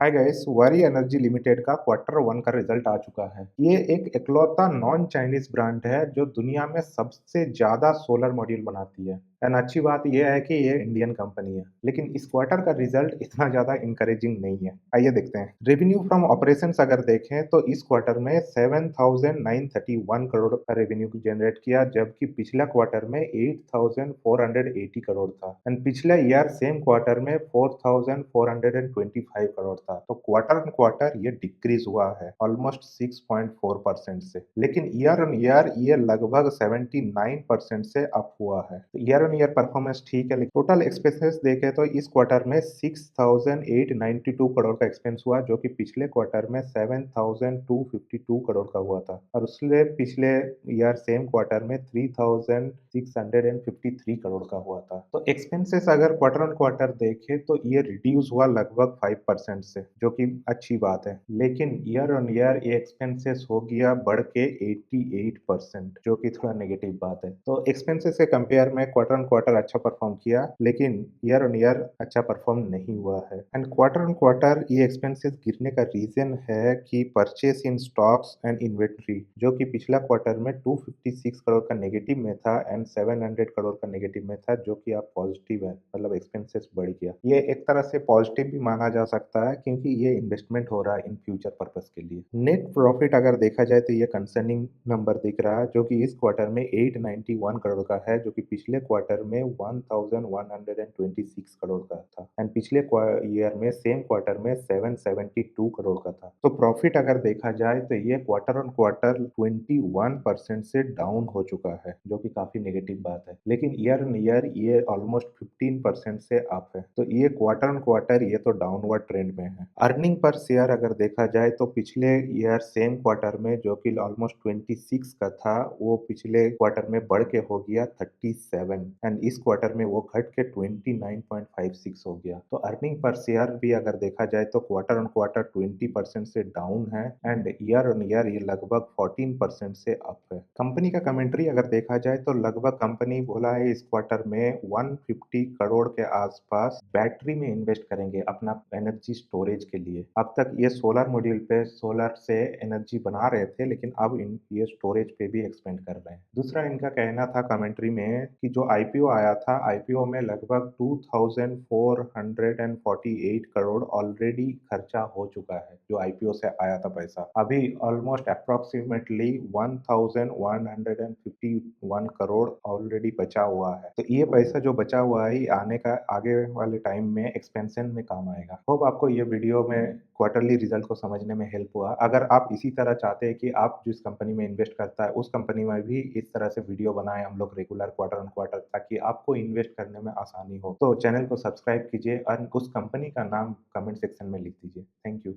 Hi guys, वारी energy limited का quarter one का रिजल्ट आ चुका है। ये एक इकलौता नॉन चाइनीज ब्रांड है जो दुनिया में सबसे ज्यादा सोलर मॉड्यूल बनाती है। एंड अच्छी बात यह है कि ये इंडियन कंपनी है, लेकिन इस क्वार्टर का रिजल्ट इतना ज्यादा इंकरेजिंग नहीं है। आइए देखते हैं। रेवेन्यू फ्रॉम ऑपरेशंस अगर देखें तो इस क्वार्टर में 7,931 करोड़ का रेवेन्यू जनरेट किया, जबकि पिछला क्वार्टर में 8,480 करोड़ था। एंड पिछले ईयर सेम क्वार्टर में 4,425 करोड़ था। तो क्वार्टर ऑन क्वार्टर ये डिक्रीज हुआ है ऑलमोस्ट 6.4% से, लेकिन ईयर ऑन ईयर ये लगभग 79% से अप हुआ है। ईयर ऑन ईयर परफॉर्मेंस ठीक है, लेकिन टोटल एक्सपेंसेस देखें तो इस क्वार्टर में 6,892 करोड़ का एक्सपेंस हुआ, जो कि पिछले क्वार्टर में 7,252 करोड़ का हुआ था। और उससे पिछले ईयर सेम क्वार्टर में 3,653 करोड़ का हुआ था। तो एक्सपेंसेस अगर क्वार्टर ऑन क्वार्टर देखें तो ये रिड्यूस हुआ लगभग 5% से, जो कि अच्छी बात है। लेकिन ईयर ऑन ईयर ये एक्सपेंसेस हो गया बढ़ के 88%, जो कि थोड़ा नेगेटिव बात है। तो एक्सपेंसेस के कंपेयर में क्वार्टर ऑन क्वार्टर अच्छा परफॉर्म किया, लेकिन ईयर ऑन ईयर अच्छा परफॉर्म नहीं हुआ है। एंड क्वार्टर ऑन क्वार्टर ये एक्सपेंसेस गिरने का रीजन है कि purchase in stocks and inventory, जो कि पिछला क्वार्टर में 256 करोड़ का नेगेटिव में था एंड 700 करोड़ का नेगेटिव में था, जो कि अब पॉजिटिव है, मतलब एक्सपेंसेस बढ़ गया। ये एक तरह से पॉजिटिव भी माना जा सकता है, क्योंकि ये इन्वेस्टमेंट हो रहा है इन फ्यूचर पर्पस के लिए। नेट प्रॉफिट अगर देखा जाए तो ये कंसर्निंग नंबर दिख रहा है, जो कि इस क्वार्टर में 891 करोड़ का है, जो कि पिछले क्वार्टर में 1126 करोड़ का था एंड पिछले ईयर में सेम क्वार्टर में 772 करोड़ का था। तो प्रॉफिट अगर देखा जाए तो ये क्वार्टर ऑन क्वार्टर 21% से डाउन हो चुका है, जो कि काफी नेगेटिव बात है। लेकिन ईयर ऑन ईयर ये ऑलमोस्ट 15% से अप है। तो ये क्वार्टर ऑन क्वार्टर ये तो डाउनवर्ड ट्रेंड में है। अर्निंग पर शेयर अगर देखा जाए तो पिछले ईयर सेम क्वार्टर में, जो कि ऑलमोस्ट 26 का था, वो पिछले क्वार्टर में बढ़ के हो गया 37 एंड इस क्वार्टर में वो घट के 29.56 हो गया। तो अर्निंग पर शेयर भी अगर देखा जाए तो क्वार्टर ऑन क्वार्टर 20% से डाउन है एंड ईयर ऑन ईयर ये लगभग 14% से अप है। कंपनी का कमेंट्री अगर देखा जाए तो लगभग कंपनी बोला है इस क्वार्टर में 150 करोड़ के आसपास बैटरी में इन्वेस्ट करेंगे अपना एनर्जी स्टोरेज के लिए। अब तक ये सोलर मॉड्यूल पे सोलर से एनर्जी बना रहे थे, लेकिन अब ये स्टोरेज पे भी एक्सपेंड कर रहे हैं। दूसरा इनका कहना था कमेंट्री में कि जो आईपीओ आया था, आईपीओ में लगभग 2448 करोड़ ऑलरेडी खर्चा हो चुका है। जो आईपीओ से आया था पैसा, अभी ऑलमोस्ट अप्रोक्सीमेटली 1151 करोड़ ऑलरेडी बचा हुआ है। तो ये पैसा जो बचा हुआ है, आने का आगे वाले टाइम में एक्सपेंशन में काम आएगा। होप आपको ये वीडियो में क्वार्टरली रिजल्ट को समझने में हेल्प हुआ। अगर आप इसी तरह चाहते हैं कि आप जिस कंपनी में इन्वेस्ट करता है उस कंपनी में भी इस तरह से वीडियो बनाएं हम लोग रेगुलर क्वार्टर ऑन क्वार्टर, ताकि आपको इन्वेस्ट करने में आसानी हो, तो चैनल को सब्सक्राइब कीजिए और उस कंपनी का नाम कमेंट सेक्शन में लिख दीजिए। Thank you.